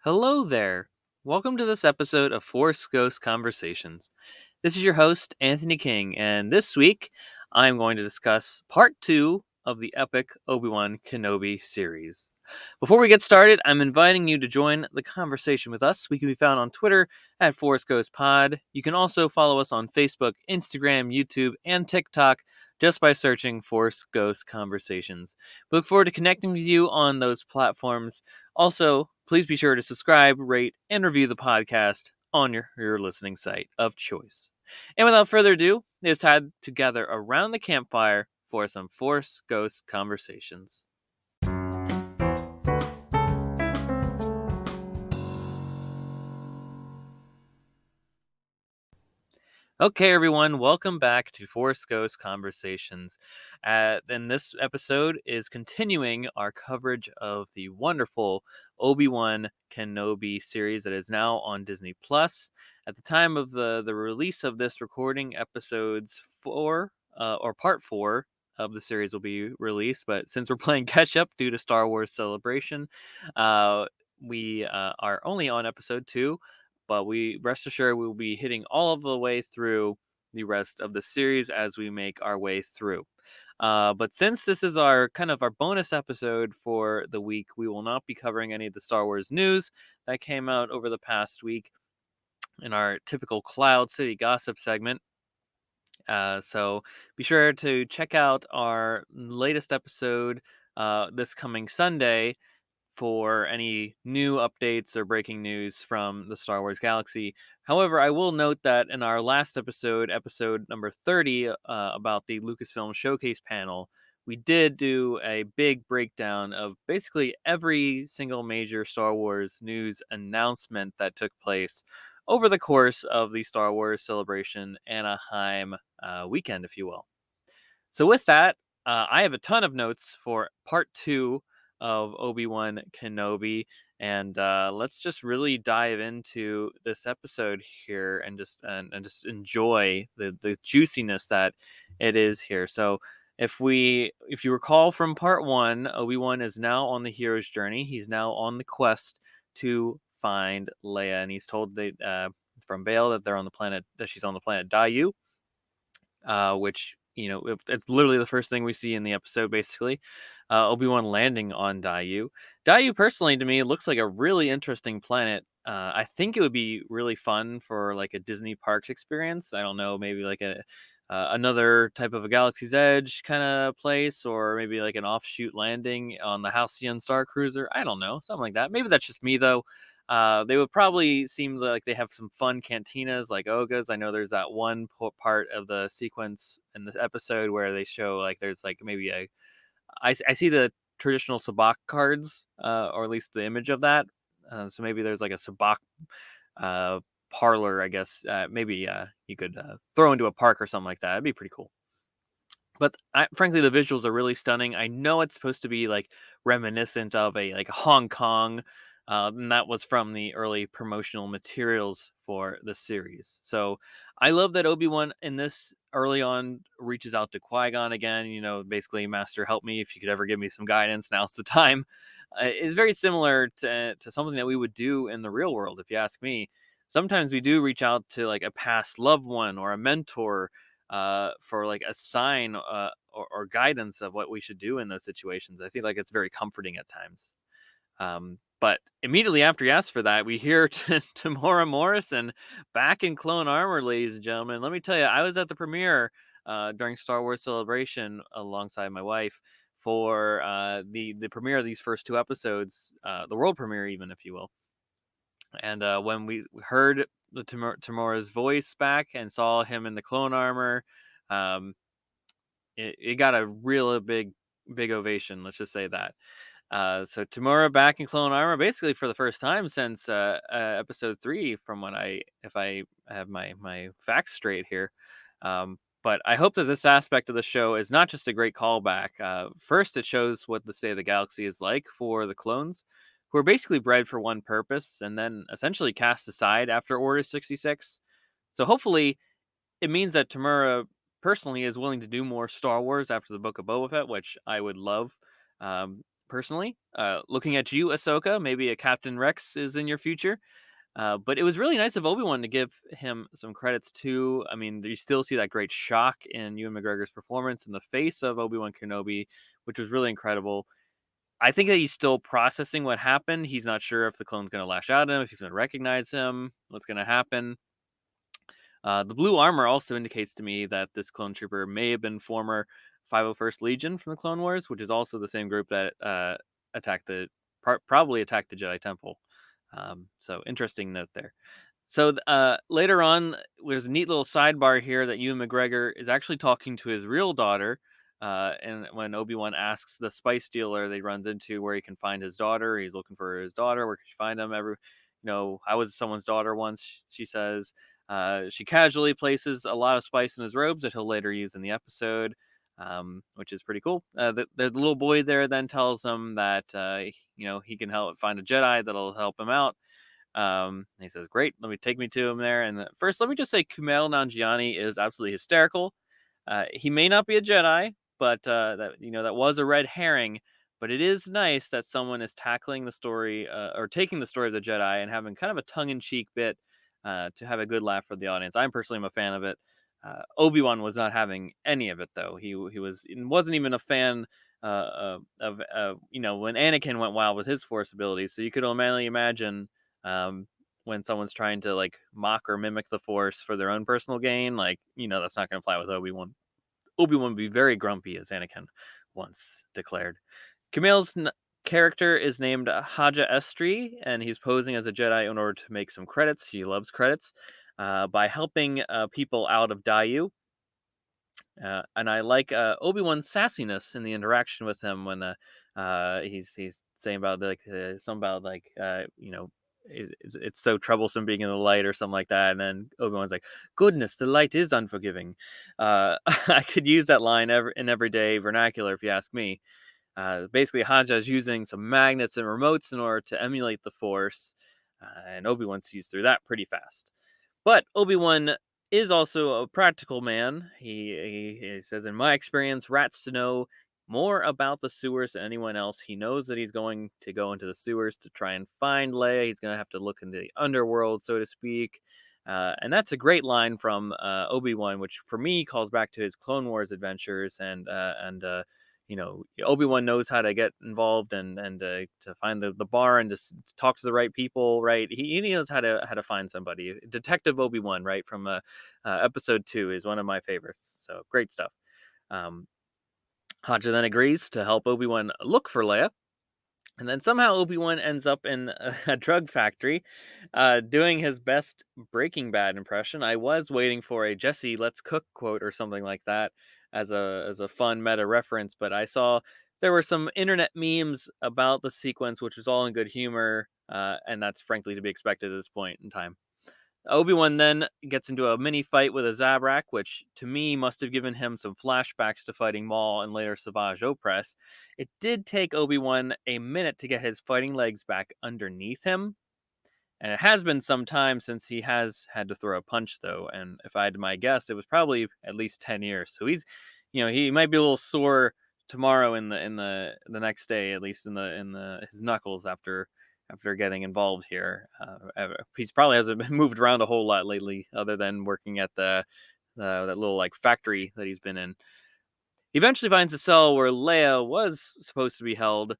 Hello there. Welcome to this episode of Force Ghost Conversations. This is your host, Anthony King, and this week I'm going to discuss part 2 of the epic Obi-Wan Kenobi series. Before we get started, I'm inviting you to join the conversation with us. We can be found on Twitter at Force Ghost Pod. You can also follow us on Facebook, Instagram, YouTube, and TikTok just by searching Force Ghost Conversations. We look forward to connecting with you on those platforms. Also, please be sure to subscribe, rate, and review the podcast on your listening site of choice. And without further ado, it's time to gather around the campfire for some Force Ghost Conversations. Okay, everyone, welcome back to Force Ghost Conversations. And this episode is continuing our coverage of the wonderful Obi-Wan Kenobi series that is now on Disney Plus. At the time of the release of this recording, episodes 4 or part 4 of the series will be released. But since we're playing catch up due to Star Wars Celebration, we are only on episode 2. But we rest assured we will be hitting all of the way through the rest of the series as we make our way through. But since this is our bonus episode for the week, we will not be covering any of the Star Wars news that came out over the past week in our typical Cloud City Gossip segment. So be sure to check out our latest episode this coming Sunday for any new updates or breaking news from the Star Wars galaxy. However, I will note that in our last episode number 30, about the Lucasfilm Showcase panel, we did do a big breakdown of basically every single major Star Wars news announcement that took place over the course of the Star Wars Celebration Anaheim weekend, if you will. So with that, I have a ton of notes for part 2 of Obi-Wan Kenobi, and let's just really dive into this episode here and just enjoy the juiciness that it is here. So if you recall from part 1, Obi-Wan is now on the hero's journey. He's now on the quest to find Leia, and he's told from Bail that she's on the planet Daiyu, which it's literally the first thing we see in the episode, basically. Obi-Wan landing on Daiyu. Daiyu, personally, to me, looks like a really interesting planet. I think it would be really fun for like a Disney Parks experience. I don't know, maybe like another type of a Galaxy's Edge kind of place, or maybe like an offshoot landing on the Halcyon Star Cruiser. I don't know, something like that. Maybe that's just me, though. They would probably seem like they have some fun cantinas like Oga's. I know there's that one part of the sequence in the episode where they show like there's like maybe I see the traditional sabacc cards, or at least the image of that. So maybe there's like a sabacc parlor, I guess. Maybe you could throw into a park or something like that. It'd be pretty cool. But frankly, the visuals are really stunning. I know it's supposed to be like reminiscent of a Hong Kong, and that was from the early promotional materials for the series. So I love that Obi-Wan in this early on reaches out to Qui-Gon again. Basically, Master, help me if you could ever give me some guidance. Now's the time. It's very similar to something that we would do in the real world, if you ask me. Sometimes we do reach out to like a past loved one or a mentor, for like a sign, or guidance of what we should do in those situations. I feel like it's very comforting at times. But immediately after he asked for that, we hear Tamora Morrison back in clone armor, ladies and gentlemen. Let me tell you, I was at the premiere during Star Wars Celebration alongside my wife for the premiere of these first 2 episodes, the world premiere, even, if you will. And when we heard the Tamora's voice back and saw him in the clone armor, it got a real big ovation. Let's just say that. So Tamora back in clone armor, basically for the first time since episode 3, from what if I have my facts straight here. But I hope that this aspect of the show is not just a great callback. First, it shows what the state of the galaxy is like for the clones, who are basically bred for one purpose and then essentially cast aside after Order 66. So hopefully, it means that Tamura personally is willing to do more Star Wars after the Book of Boba Fett, which I would love. personally. Looking at you, Ahsoka, maybe a Captain Rex is in your future. But it was really nice of Obi-Wan to give him some credits too. I mean, you still see that great shock in Ewan McGregor's performance in the face of Obi-Wan Kenobi, which was really incredible. I think that he's still processing what happened. He's not sure if the clone's going to lash out at him, if he's going to recognize him, what's going to happen. The blue armor also indicates to me that this clone trooper may have been former 501st Legion from the Clone Wars, which is also the same group that probably attacked the Jedi Temple. So interesting note there. So later on, there's a neat little sidebar here that Ewan McGregor is actually talking to his real daughter. And when Obi-Wan asks the spice dealer that he runs into where he can find his daughter, he's looking for his daughter. Where can she find him? I was someone's daughter once, she says. She casually places a lot of spice in his robes that he'll later use in the episode, which is pretty cool. The little boy there then tells him that he can help find a Jedi that'll help him out. He says, "Great, take me to him there." And first, let me just say, Kumail Nanjiani is absolutely hysterical. He may not be a Jedi, but that was a red herring. But it is nice that someone is tackling the story or taking the story of the Jedi and having kind of a tongue-in-cheek bit to have a good laugh for the audience. I'm personally a fan of it. Obi-Wan was not having any of it though. He wasn't even a fan of when Anakin went wild with his Force abilities. So you could only imagine when someone's trying to like mock or mimic the Force for their own personal gain. That's not going to fly with Obi-Wan. Obi-Wan would be very grumpy, as Anakin once declared. Kumail's character is named Haja Estri, and he's posing as a Jedi in order to make some credits. He loves credits by helping people out of Dayu. And I like Obi-Wan's sassiness in the interaction with him when he's saying about something about it's so troublesome being in the light or something like that. And then Obi-Wan's like, "Goodness, the light is unforgiving." I could use that line in everyday vernacular if you ask me. Basically, Haja is using some magnets and remotes in order to emulate the Force, and Obi-Wan sees through that pretty fast. But Obi-Wan is also a practical man. He says, "In my experience, rats to know more about the sewers than anyone else. He knows that he's going to go into the sewers to try and find Leia. He's going to have to look into the underworld, so to speak." And that's a great line from Obi-Wan, which for me calls back to his Clone Wars adventures and Obi-Wan knows how to get involved and to find the bar and to talk to the right people, right? He knows how to find somebody. Detective Obi-Wan, right, from episode 2 is one of my favorites. So great stuff. Haja then agrees to help Obi-Wan look for Leia. And then somehow Obi-Wan ends up in a drug factory doing his best Breaking Bad impression. I was waiting for a Jesse, let's cook quote or something like that as a fun meta reference, but I saw there were some internet memes about the sequence, which was all in good humor, and that's frankly to be expected at this point in time. Obi-Wan then gets into a mini fight with a Zabrak, which to me must have given him some flashbacks to fighting Maul and later Savage Opress. It did take Obi-Wan a minute to get his fighting legs back underneath him, and it has been some time since he has had to throw a punch, though. And if I had my guess, it was probably at least 10 years. So he might be a little sore tomorrow in the next day, at least in his knuckles after getting involved here. He's probably hasn't moved around a whole lot lately, other than working at that little like factory that he's been in. He eventually finds a cell where Leia was supposed to be held,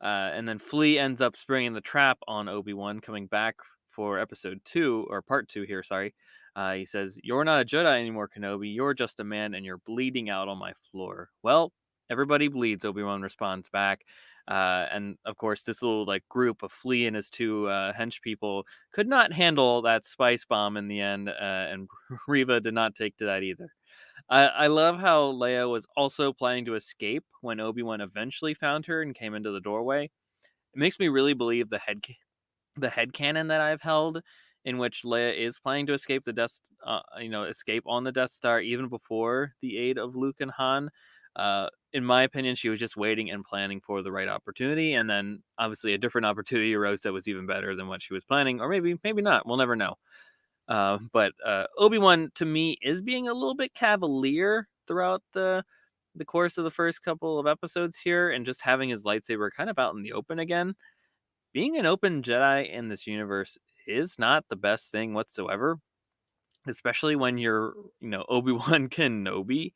and then Flea ends up springing the trap on Obi-Wan, coming back for episode 2, or part 2 here, sorry. He says, "You're not a Jedi anymore, Kenobi. You're just a man, and you're bleeding out on my floor." Well, everybody bleeds, Obi-Wan responds back. And of course, this little group of Flea and his 2 hench people could not handle that spice bomb in the end, and Reva did not take to that either. I love how Leia was also planning to escape when Obi-Wan eventually found her and came into the doorway. It makes me really believe the headcanon that I've held, in which Leia is planning to escape escape on the Death Star even before the aid of Luke and Han. In my opinion, she was just waiting and planning for the right opportunity, and then obviously a different opportunity arose that was even better than what she was planning, or maybe not. We'll never know. But Obi-Wan, to me, is being a little bit cavalier throughout the the course of the first couple of episodes here, and just having his lightsaber kind of out in the open again. Being an open Jedi in this universe is not the best thing whatsoever, especially when you're, Obi-Wan Kenobi.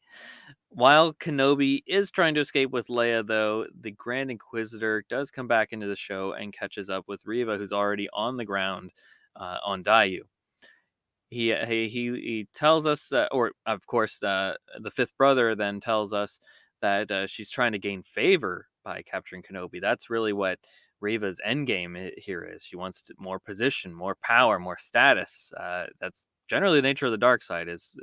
While Kenobi is trying to escape with Leia, though, the Grand Inquisitor does come back into the show and catches up with Reva, who's already on the ground on Daiyu. He tells us that, or of course, the fifth brother then tells us that she's trying to gain favor by capturing Kenobi. That's really what Reva's endgame here is. She wants more position, more power, more status. That's generally the nature of the dark side, is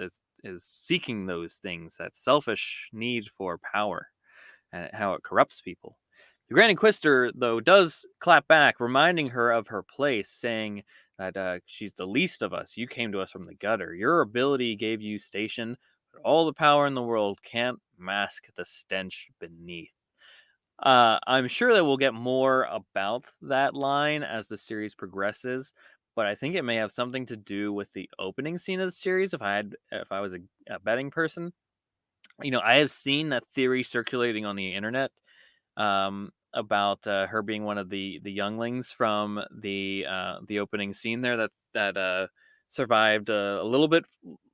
seeking those things. That selfish need for power and how it corrupts people. The Grand Inquisitor, though, does clap back, reminding her of her place, saying that she's the least of us. You came to us from the gutter. Your ability gave you station, but all the power in the world can't mask the stench beneath. I'm sure that we'll get more about that line as the series progresses, but I think it may have something to do with the opening scene of the series. If I was a betting person, I have seen that theory circulating on the internet about her being one of the younglings from the opening scene there that survived a little bit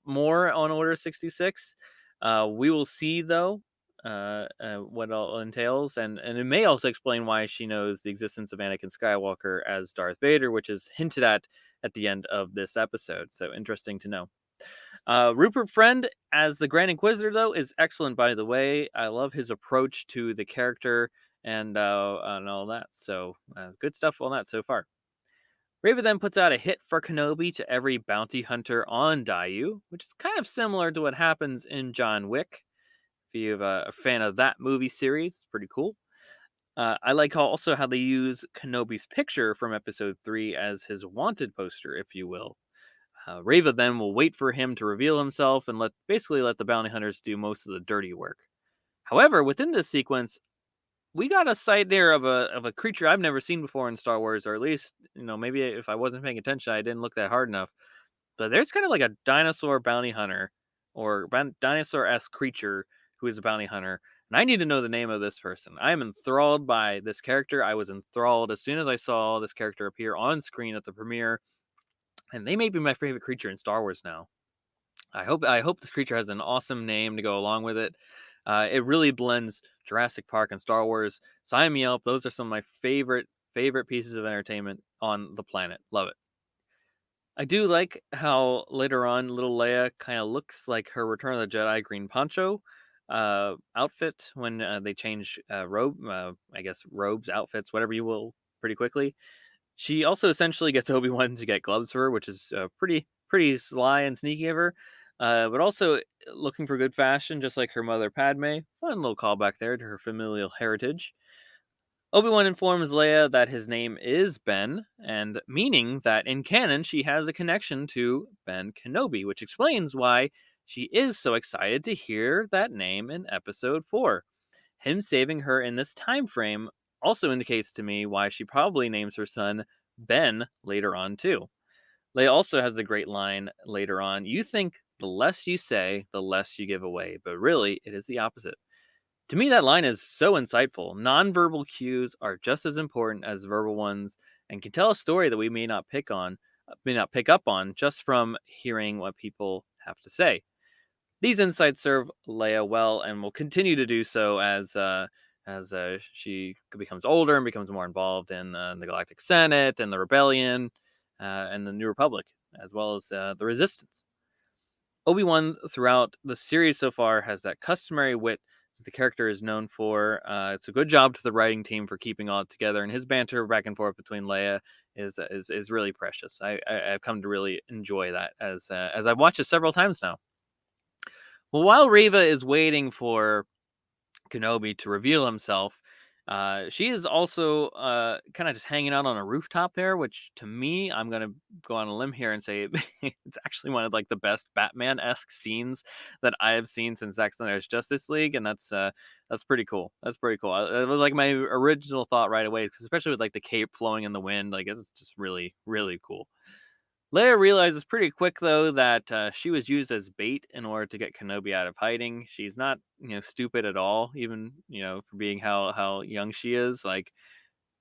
more on Order 66. We will see though what it all entails, and it may also explain why she knows the existence of Anakin Skywalker as Darth Vader, which is hinted at the end of this episode. So interesting to know. Rupert Friend as the Grand Inquisitor, though, is excellent, by the way. I love his approach to the character and all that. So, good stuff on that so far. Reva then puts out a hit for Kenobi to every bounty hunter on Daiyu, which is kind of similar to what happens in John Wick. If you're a fan of that movie series, it's pretty cool. I like also how they use Kenobi's picture from Episode 3 as his wanted poster, if you will. Reva then will wait for him to reveal himself and basically let the bounty hunters do most of the dirty work. However, within this sequence, we got a sight there of a creature I've never seen before in Star Wars, or at least, maybe if I wasn't paying attention, I didn't look that hard enough. But there's kind of like a dinosaur bounty hunter, or dinosaur-esque creature who is a bounty hunter, and I need to know the name of this person. I am enthralled by this character. I was enthralled as soon as I saw this character appear on screen at the premiere, and they may be my favorite creature in Star Wars now. I hope this creature has an awesome name to go along with it. It really blends Jurassic Park and Star Wars. Sign me up. Those are some of my favorite pieces of entertainment on the planet. Love it. I do like how later on little Leia kind of looks like her Return of the Jedi green poncho outfit when they change robes, outfits, whatever you will, pretty quickly. She also essentially gets Obi-Wan to get gloves for her, which is pretty sly and sneaky of her. But also looking for good fashion, just like her mother Padme. Fun little callback there to her familial heritage. Obi-Wan informs Leia that his name is Ben, and meaning that in canon she has a connection to Ben Kenobi, which explains why she is so excited to hear that name in Episode 4. Him saving her in this time frame also indicates to me why she probably names her son Ben later on too. Leia also has the great line later on, you think the less you say, the less you give away, but really it is the opposite. To me, that line is so insightful. Nonverbal cues are just as important as verbal ones and can tell a story that we may not pick up on just from hearing what people have to say. These insights serve Leia well and will continue to do so as she becomes older and becomes more involved in the Galactic Senate and the Rebellion and the New Republic, as well as the Resistance. Obi-Wan throughout the series so far has that customary wit that the character is known for. It's a good job to the writing team for keeping all together, and his banter back and forth between Leia is really precious. I've come to really enjoy that as I've watched it several times now. Well, while Reva is waiting for Kenobi to reveal himself, she is also kind of just hanging out on a rooftop there, which to me, I'm going to go on a limb here and say it's actually one of like the best Batman-esque scenes that I have seen since Zack Snyder's Justice League, and that's pretty cool. That's pretty cool. It was like my original thought right away, especially with like the cape flowing in the wind. Like it's just really, really cool. Leia realizes pretty quick, though, that she was used as bait in order to get Kenobi out of hiding. She's not, stupid at all, even for being how young she is. Like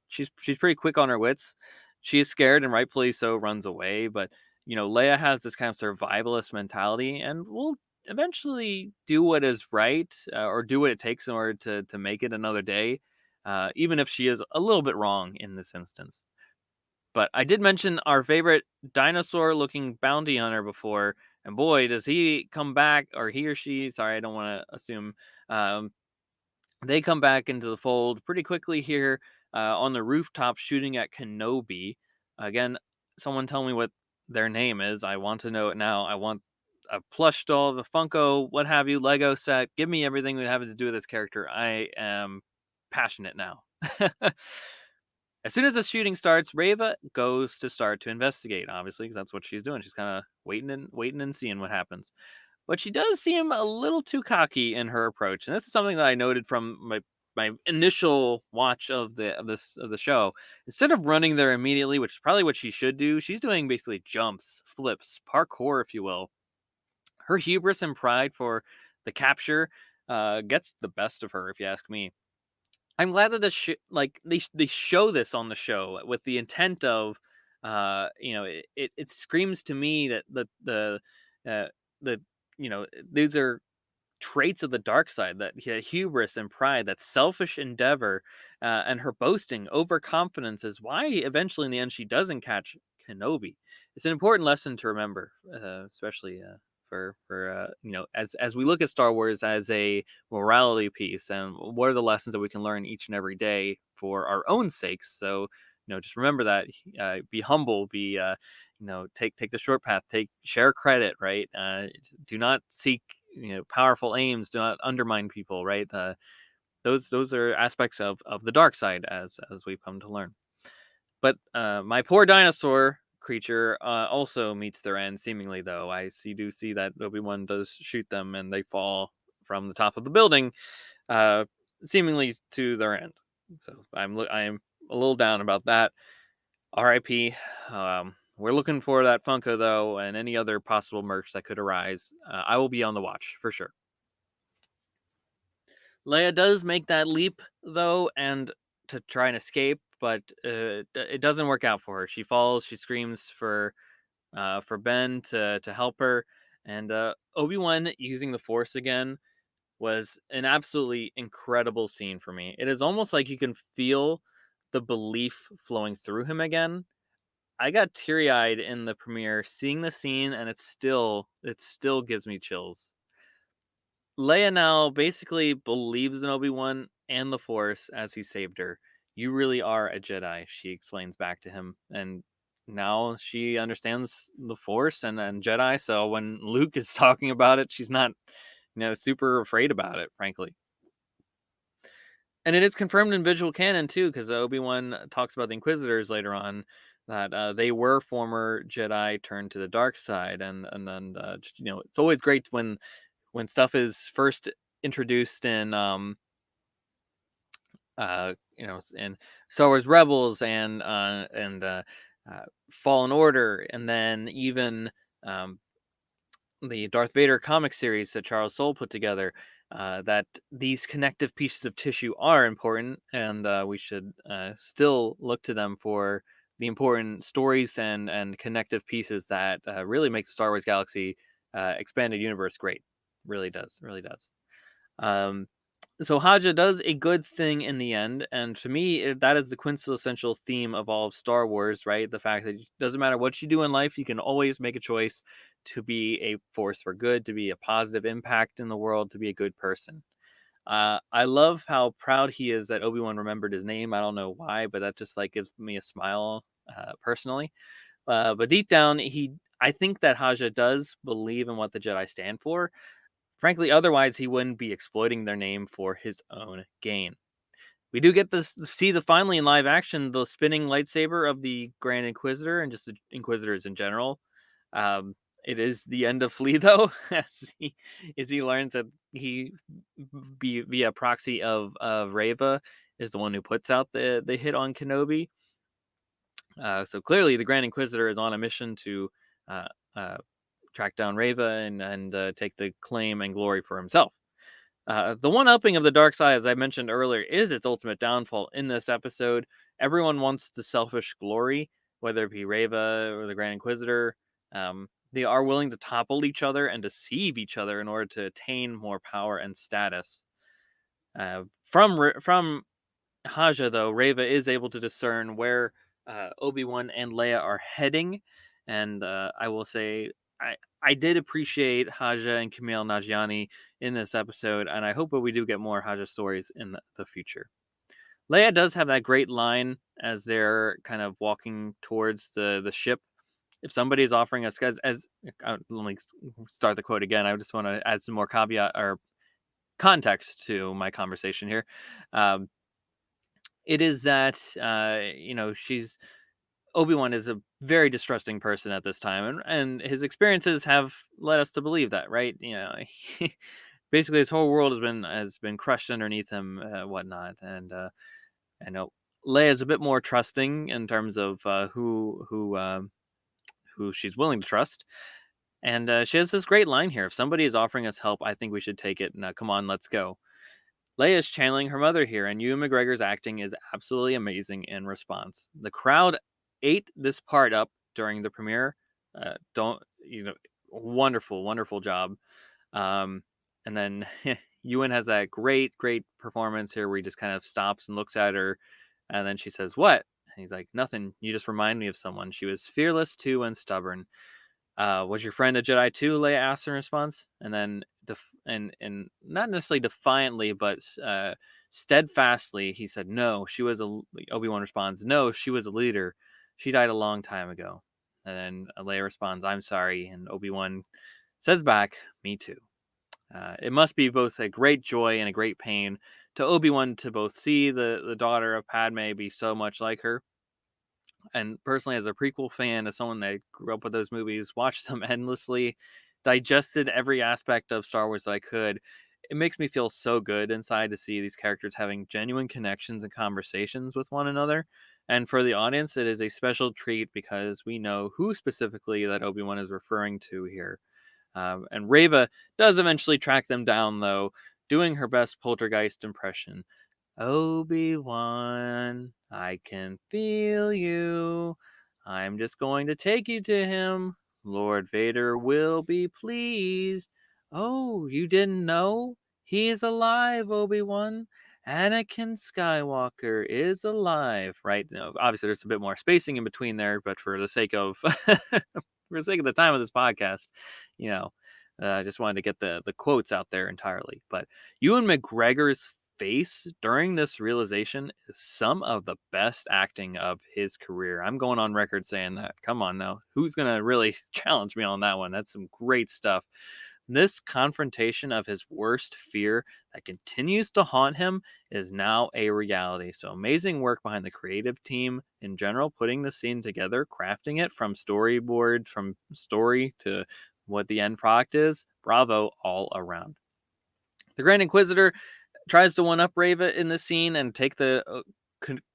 she's pretty quick on her wits. She is scared, and rightfully so, runs away. But Leia has this kind of survivalist mentality, and will eventually do what is right, or do what it takes in order to make it another day, even if she is a little bit wrong in this instance. But I did mention our favorite dinosaur-looking bounty hunter before, and boy, does he come back, or he or she. Sorry, I don't want to assume. Um, they come back into the fold pretty quickly here, on the rooftop shooting at Kenobi. Again, someone tell me what their name is. I want to know it now. I want a plush doll, the Funko, what have you, Lego set. Give me everything that having to do with this character. I am passionate now. As soon as the shooting starts, Reva goes to start to investigate, obviously, because that's what she's doing. She's kind of waiting and seeing what happens. But she does seem a little too cocky in her approach, and this is something that I noted from my initial watch of the show. Instead of running there immediately, which is probably what she should do, she's doing basically jumps, flips, parkour, if you will. Her hubris and pride for the capture gets the best of her, if you ask me. I'm glad that they show this on the show with the intent of, it screams to me that uh, the these are traits of the dark side, that hubris and pride, that selfish endeavor, and her boasting, overconfidence is why eventually in the end she doesn't catch Kenobi. It's an important lesson to remember, especially for as we look at Star Wars as a morality piece, and what are the lessons that we can learn each and every day for our own sakes. So just remember that, be humble, be take the short path, share credit, right? Do not seek powerful aims, do not undermine people, right? Those are aspects of the dark side, as we've come to learn. But my poor dinosaur creature also meets their end, seemingly, though. Do see that Obi-Wan does shoot them, and they fall from the top of the building, uh, seemingly to their end. So I am a little down about that. R.I.P. We're looking for that Funko, though, and any other possible merch that could arise. I will be on the watch for sure. Leia does make that leap, though, and to try and escape, but it doesn't work out for her. She falls. She screams for Ben to help her, and Obi-Wan using the Force again was an absolutely incredible scene for me. It is almost like you can feel the belief flowing through him again. I got teary-eyed in the premiere seeing the scene, and it still gives me chills. Leia now basically believes in Obi-Wan and the Force as he saved her. You really are a Jedi, she explains back to him, and now she understands the Force and Jedi. So when Luke is talking about it, she's not, super afraid about it, frankly. And it is confirmed in visual canon too, because Obi-Wan talks about the Inquisitors later on, that they were former Jedi turned to the dark side, and then it's always great when stuff is first introduced in in Star Wars Rebels and Fallen Order, and then even um, the Darth Vader comic series that Charles Soule put together. That these connective pieces of tissue are important, and we should still look to them for the important stories and connective pieces that really make the Star Wars galaxy expanded universe great. Really does. Um, so Haja does a good thing in the end, and to me, that is the quintessential theme of all of Star Wars, right? The fact that it doesn't matter what you do in life, you can always make a choice to be a force for good, to be a positive impact in the world, to be a good person. I love how proud he is that Obi-Wan remembered his name. I don't know why, but that just like gives me a smile, personally. But deep down, I think that Haja does believe in what the Jedi stand for. Frankly, otherwise he wouldn't be exploiting their name for his own gain. We do get to see finally in live action the spinning lightsaber of the Grand Inquisitor and just the Inquisitors in general. It is the end of Flea, though, as he learns that he, via proxy of Reva, is the one who puts out the hit on Kenobi. So clearly, the Grand Inquisitor is on a mission to uh, uh, track down Reva and take the claim and glory for himself. The one upping of the dark side, as I mentioned earlier, is its ultimate downfall in this episode. Everyone wants the selfish glory, whether it be Reva or the Grand Inquisitor. They are willing to topple each other and deceive each other in order to attain more power and status. From Haja, though, Reva is able to discern where Obi-Wan and Leia are heading, and I will say I did appreciate Haja and Kumail Nanjiani in this episode, and I hope that we do get more Haja stories in the future. Leia does have that great line as they're kind of walking towards the ship. If somebody is offering us, as let me start the quote again. I just want to add some more caveat or context to my conversation here. It is that she's Obi-Wan is a very distrusting person at this time, and his experiences have led us to believe that, right? Basically his whole world has been crushed underneath him, whatnot, and I know Leia is a bit more trusting in terms of who she's willing to trust, and she has this great line here: "If somebody is offering us help, I think we should take it. Now, come on, let's go." Leia is channeling her mother here, and Ewan McGregor's acting is absolutely amazing in response. The crowd ate this part up during the premiere. Don't wonderful, wonderful job. Um, and then Ewan has that great performance here where he just kind of stops and looks at her, and then she says, "What?" And he's like, "Nothing. You just remind me of someone. She was fearless too and stubborn." Was your friend a Jedi too? Leia asks in response, and then and not necessarily defiantly, but steadfastly, he said, "No, she was a." Obi-Wan responds, "No, she was a leader. She died a long time ago." And then Leia responds, "I'm sorry," and Obi-Wan says back, "Me too." It must be both a great joy and a great pain to Obi-Wan to both see the daughter of Padme be so much like her, and personally as a prequel fan, as someone that grew up with those movies, watched them endlessly, digested every aspect of Star Wars that I could, it makes me feel so good inside to see these characters having genuine connections and conversations with one another. And for the audience, it is a special treat because we know who specifically that Obi-Wan is referring to here. And Reva does eventually track them down, though, doing her best poltergeist impression. "Obi-Wan, I can feel you. I'm just going to take you to him. Lord Vader will be pleased. Oh, you didn't know? He's alive, Obi-Wan. Anakin Skywalker is alive." Right? Obviously, there's a bit more spacing in between there, but for the sake of for the sake of the time of this podcast, you know, I just wanted to get the quotes out there entirely. But Ewan McGregor's face during this realization is some of the best acting of his career. I'm going on record saying that. Come on now. Who's going to really challenge me on that one? That's some great stuff. This confrontation of his worst fear that continues to haunt him is now a reality. So amazing work behind the creative team in general, putting the scene together, crafting it from storyboard, from story to what the end product is. Bravo all around. The Grand Inquisitor tries to one-up Reva in this scene and take the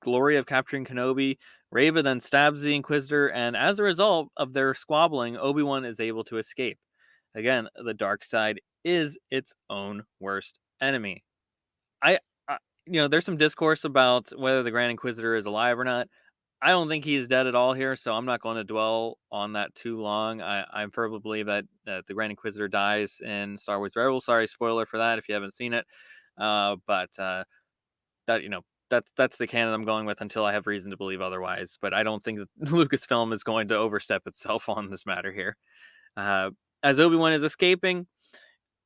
glory of capturing Kenobi. Reva then stabs the Inquisitor, and as a result of their squabbling, Obi-Wan is able to escape. Again, the dark side is its own worst enemy. I, I there's some discourse about whether the Grand Inquisitor is alive or not. I don't think he's dead at all here, so I'm not going to dwell on that too long. I firmly believe that the Grand Inquisitor dies in Star Wars Rebels. Sorry, spoiler for that if you haven't seen it. But that that's the canon I'm going with until I have reason to believe otherwise. But I don't think that Lucasfilm is going to overstep itself on this matter here. Uh, as Obi-Wan is escaping,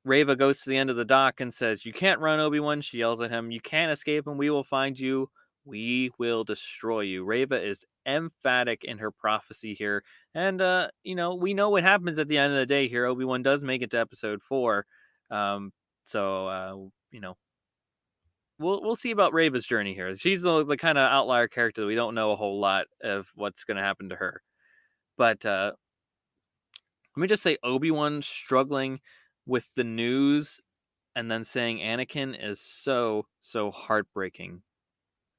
Reva goes to the end of the dock and says, "You can't run, Obi-Wan." She yells at him, "You can't escape, and we will find you. We will destroy you." Reva is emphatic in her prophecy here. And, we know what happens at the end of the day here. Obi-Wan does make it to episode 4. Um, so, we'll see about Reva's journey here. She's the kind of outlier character that we don't know a whole lot of what's going to happen to her. But let me just say, Obi-Wan struggling with the news and then saying Anakin is so heartbreaking.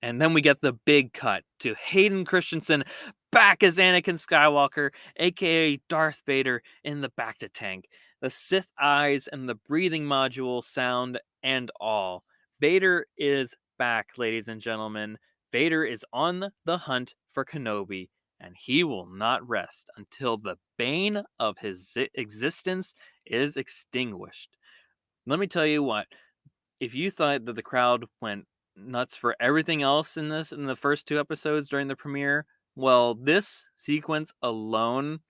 And then we get the big cut to Hayden Christensen back as Anakin Skywalker, aka Darth Vader, in the Bacta tank. The Sith eyes and the breathing module sound and all. Vader is back, ladies and gentlemen. Vader is on the hunt for Kenobi, and he will not rest until the bane of his existence is extinguished. Let me tell you what, if you thought that the crowd went nuts for everything else in the first two episodes during the premiere, well, this sequence alone,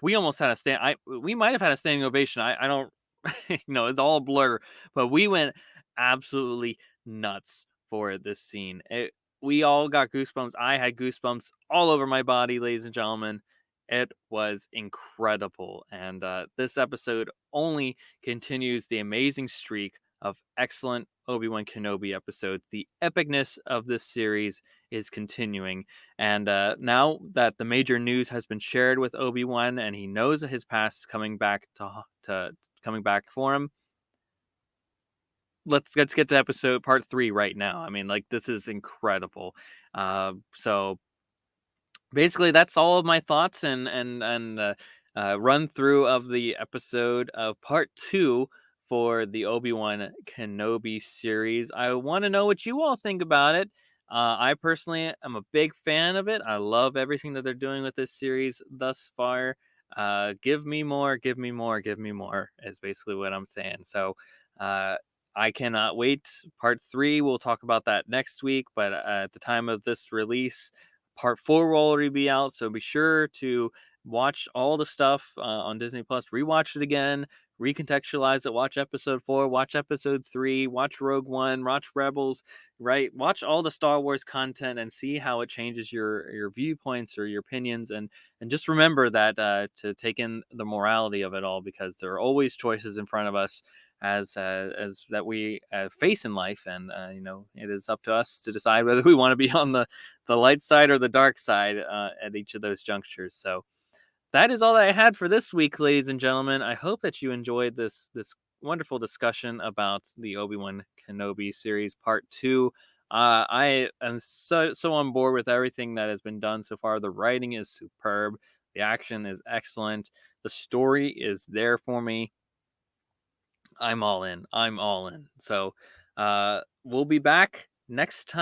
we almost had a we might have had a standing ovation. I don't it's all a blur, but we went absolutely nuts for this scene. We all got goosebumps. I had goosebumps all over my body, ladies and gentlemen. It was incredible, and this episode only continues the amazing streak of excellent Obi-Wan Kenobi episodes. The epicness of this series is continuing, and now that the major news has been shared with Obi-Wan, and he knows that his past is coming back to coming back for him, let's get to episode part 3 right now. I mean, like, this is incredible. So basically, that's all of my thoughts and run through of the episode of part 2 for the Obi-Wan Kenobi series. I want to know what you all think about it. I personally am a big fan of it. I love everything that they're doing with this series thus far. Give me more, give me more, give me more is basically what I'm saying. So uh, I cannot wait. Part 3, we'll talk about that next week, but at the time of this release, part 4 will already be out, so be sure to watch all the stuff on Disney Plus. Rewatch it again, recontextualize it. Watch episode 4, watch episode 3, watch Rogue One, watch Rebels. Right, watch all the Star Wars content and see how it changes your viewpoints or your opinions, and just remember that to take in the morality of it all, because there are always choices in front of us as that we face in life, and it is up to us to decide whether we want to be on the light side or the dark side at each of those junctures. So that is all that I had for this week, ladies and gentlemen. I hope that you enjoyed this wonderful discussion about the Obi-Wan Kenobi series part 2. I am so on board with everything that has been done so far. The writing is superb, the action is excellent, the story is there for me. I'm all in. I'm all in. So, we'll be back next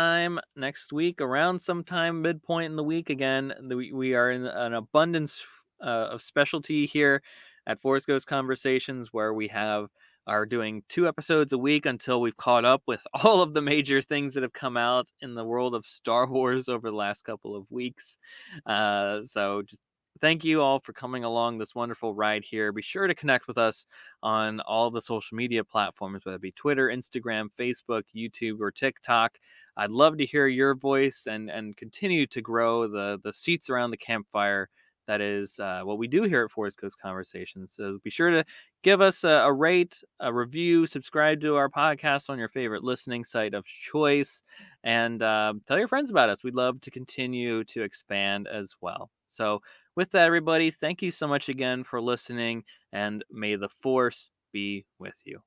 week, around sometime midpoint in the week. Again, we are in an abundance of specialty here at Force Ghost Conversations, where we are doing 2 episodes a week until we've caught up with all of the major things that have come out in the world of Star Wars over the last couple of weeks. So just thank you all for coming along this wonderful ride here. Be sure to connect with us on all the social media platforms, whether it be Twitter, Instagram, Facebook, YouTube, or TikTok. I'd love to hear your voice and continue to grow the seats around the campfire. That is what we do here at Forest Coast Conversations. So be sure to give us a rate, a review, subscribe to our podcast on your favorite listening site of choice, and tell your friends about us. We'd love to continue to expand as well. So with that, everybody, thank you so much again for listening, and may the Force be with you.